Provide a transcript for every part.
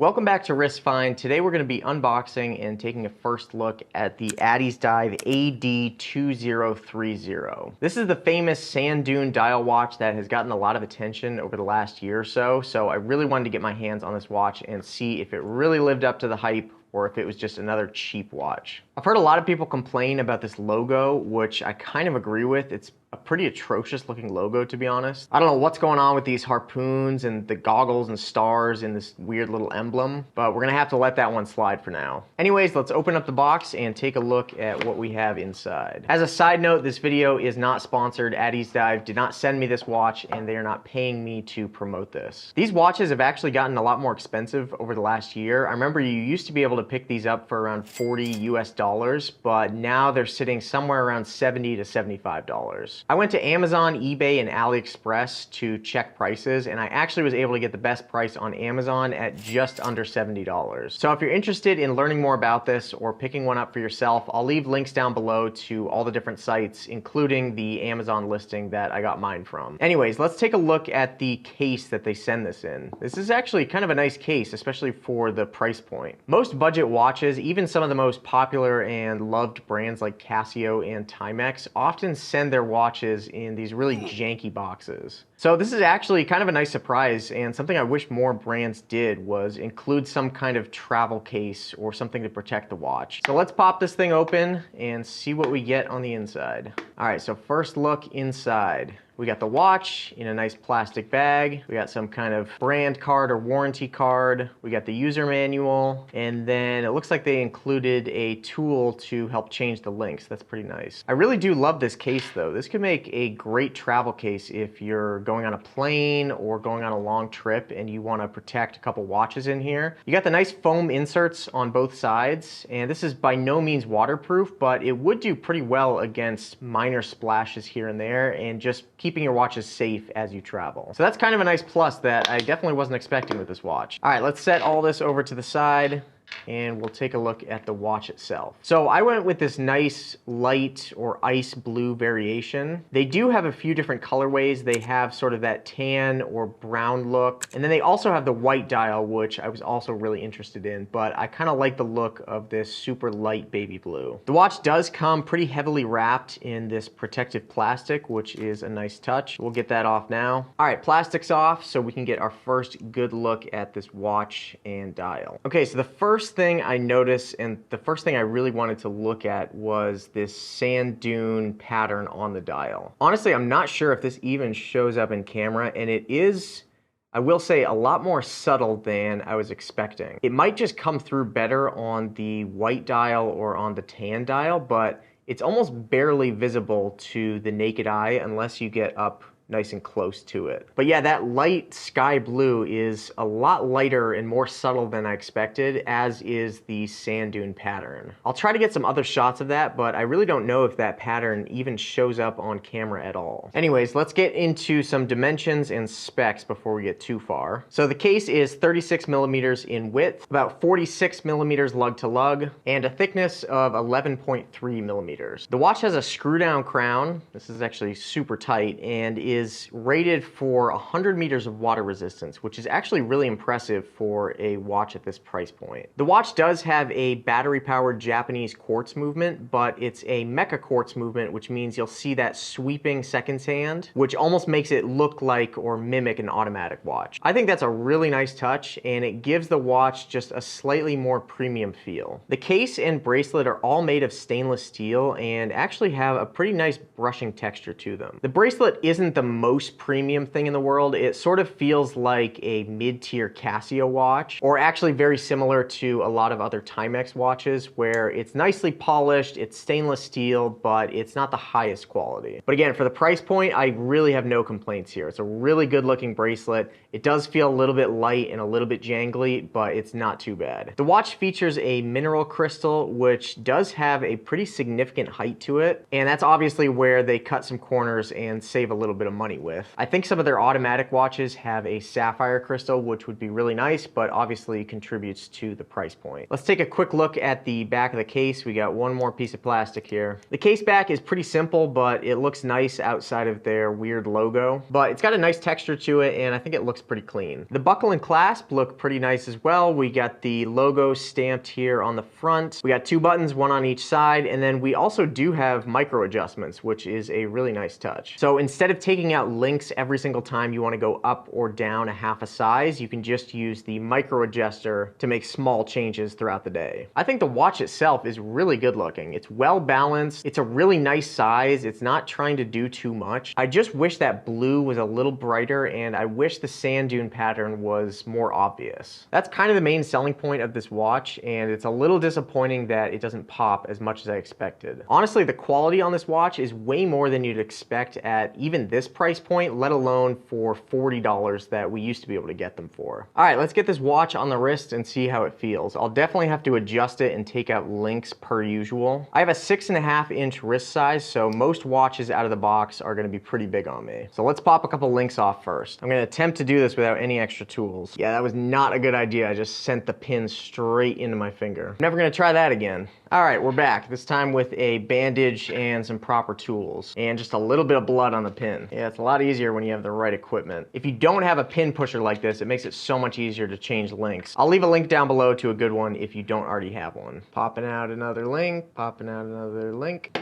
Welcome back to WristFind. Today we're going to be unboxing and taking a first look at the Addiesdive AD-2030. This is the famous sand dune dial watch that has gotten a lot of attention over the last year or so, I really wanted to get my hands on this watch and see if it really lived up to the hype or if it was just another cheap watch. I've heard a lot of people complain about this logo, which I kind of agree with. It's a pretty atrocious looking logo, to be honest. I don't know what's going on with these harpoons and the goggles and stars and this weird little emblem, but we're gonna have to let that one slide for now. Anyways, let's open up the box and take a look at what we have inside. As a side note, this video is not sponsored. Addiesdive did not send me this watch and they are not paying me to promote this. These watches have actually gotten a lot more expensive over the last year. I remember you used to be able to pick these up for around $40 US, but now they're sitting somewhere around $70 to $75. I went to Amazon, eBay, and AliExpress to check prices, and I actually was able to get the best price on Amazon at just under $70. So if you're interested in learning more about this or picking one up for yourself, I'll leave links down below to all the different sites, including the Amazon listing that I got mine from. Anyways, let's take a look at the case that they send this in. This is actually kind of a nice case, especially for the price point. Most budget watches, even some of the most popular and loved brands like Casio and Timex, often send their watches in these really janky boxes. So this is actually kind of a nice surprise, and something I wish more brands did was include some kind of travel case or something to protect the watch. So let's pop this thing open and see what we get on the inside. All right, so first look inside. We got the watch in a nice plastic bag. We got some kind of brand card or warranty card. We got the user manual, and then it looks like they included a tool to help change the links. That's pretty nice. I really do love this case though. This could make a great travel case if you're going on a plane or going on a long trip and you want to protect a couple watches in here. You got the nice foam inserts on both sides, and this is by no means waterproof, but it would do pretty well against minor splashes here and there and just keeping your watches safe as you travel. So that's kind of a nice plus that I definitely wasn't expecting with this watch. All right, let's set all this over to the side and we'll take a look at the watch itself. So I went with this nice light or ice blue variation. They do have a few different colorways. They have sort of that tan or brown look, and then they also have the white dial, which I was also really interested in, but I kind of like the look of this super light baby blue. The watch does come pretty heavily wrapped in this protective plastic, which is a nice touch. We'll get that off now. All right, plastic's off, so we can get our first good look at this watch and dial. Okay, so the first thing I noticed and the first thing I really wanted to look at was this sand dune pattern on the dial. Honestly, I'm not sure if this even shows up in camera, and it is, I will say, a lot more subtle than I was expecting. It might just come through better on the white dial or on the tan dial, but it's almost barely visible to the naked eye unless you get up nice and close to it. But yeah, that light sky blue is a lot lighter and more subtle than I expected, as is the sand dune pattern. I'll try to get some other shots of that, but I really don't know if that pattern even shows up on camera at all. Anyways, let's get into some dimensions and specs before we get too far. So the case is 36 millimeters in width, about 46 millimeters lug to lug, and a thickness of 11.3 millimeters. The watch has a screw down crown. This is actually super tight and is rated for 100 meters of water resistance, which is actually really impressive for a watch at this price point. The watch does have a battery-powered Japanese quartz movement, but it's a mecha quartz movement, which means you'll see that sweeping seconds hand, which almost makes it look like or mimic an automatic watch. I think that's a really nice touch, and it gives the watch just a slightly more premium feel. The case and bracelet are all made of stainless steel and actually have a pretty nice brushing texture to them. The bracelet isn't the most premium thing in the world. It sort of feels like a mid-tier Casio watch, or actually very similar to a lot of other Timex watches, where it's nicely polished, it's stainless steel, but it's not the highest quality. But again, for the price point, I really have no complaints here. It's a really good looking bracelet. It does feel a little bit light and a little bit jangly, but it's not too bad. The watch features a mineral crystal, which does have a pretty significant height to it, and that's obviously where they cut some corners and save a little bit of money with. I think some of their automatic watches have a sapphire crystal, which would be really nice, but obviously contributes to the price point. Let's take a quick look at the back of the case. We got one more piece of plastic here. The case back is pretty simple, but it looks nice outside of their weird logo. But it's got a nice texture to it, and I think it looks pretty clean. The buckle and clasp look pretty nice as well. We got the logo stamped here on the front. We got two buttons, one on each side, and then we also do have micro adjustments, which is a really nice touch. So instead of taking out links every single time you want to go up or down a half a size, you can just use the micro adjuster to make small changes throughout the day. I think the watch itself is really good looking. It's well balanced. It's a really nice size. It's not trying to do too much. I just wish that blue was a little brighter, and I wish the sand dune pattern was more obvious. That's kind of the main selling point of this watch, and it's a little disappointing that it doesn't pop as much as I expected. Honestly, the quality on this watch is way more than you'd expect at even this price point, let alone for $40 that we used to be able to get them for. All right, let's get this watch on the wrist and see how it feels. I'll definitely have to adjust it and take out links per usual. I have a 6.5-inch wrist size, so most watches out of the box are gonna be pretty big on me. So let's pop a couple links off first. I'm gonna attempt to do this without any extra tools. Yeah, that was not a good idea. I just sent the pin straight into my finger. I'm never gonna try that again. All right, we're back. This time with a bandage and some proper tools and just a little bit of blood on the pin. Yeah, it's a lot easier when you have the right equipment. If you don't have a pin pusher like this, it makes it so much easier to change links. I'll leave a link down below to a good one if you don't already have one. Popping out another link, popping out another link.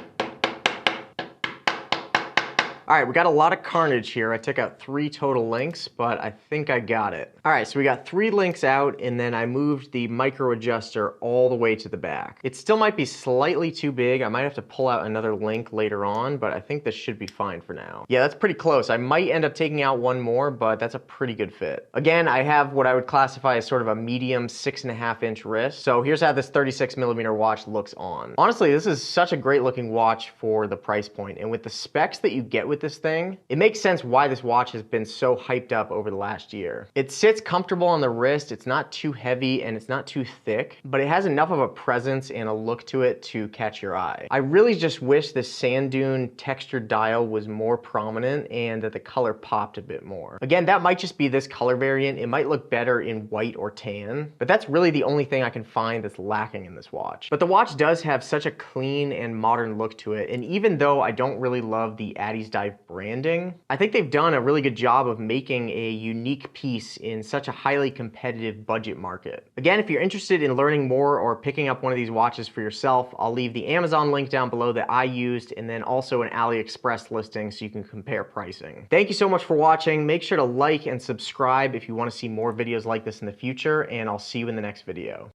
All right, we got a lot of carnage here. I took out 3 total links, but I think I got it. All right, so we got 3 links out, and then I moved the micro adjuster all the way to the back. It still might be slightly too big. I might have to pull out another link later on, but I think this should be fine for now. Yeah, that's pretty close. I might end up taking out one more, but that's a pretty good fit. Again, I have what I would classify as sort of a medium 6.5-inch wrist. So here's how this 36mm watch looks on. Honestly, this is such a great looking watch for the price point, and with the specs that you get with this thing, it makes sense why this watch has been so hyped up over the last year. It sits comfortable on the wrist, it's not too heavy and it's not too thick, but it has enough of a presence and a look to it to catch your eye. I really just wish the sand dune textured dial was more prominent and that the color popped a bit more. Again, that might just be this color variant. It might look better in white or tan, but that's really the only thing I can find that's lacking in this watch. But the watch does have such a clean and modern look to it, and even though I don't really love the Addiesdive branding, I think they've done a really good job of making a unique piece in such a highly competitive budget market. Again, if you're interested in learning more or picking up one of these watches for yourself, I'll leave the Amazon link down below that I used, and then also an AliExpress listing so you can compare pricing. Thank you so much for watching. Make sure to like and subscribe if you want to see more videos like this in the future, and I'll see you in the next video.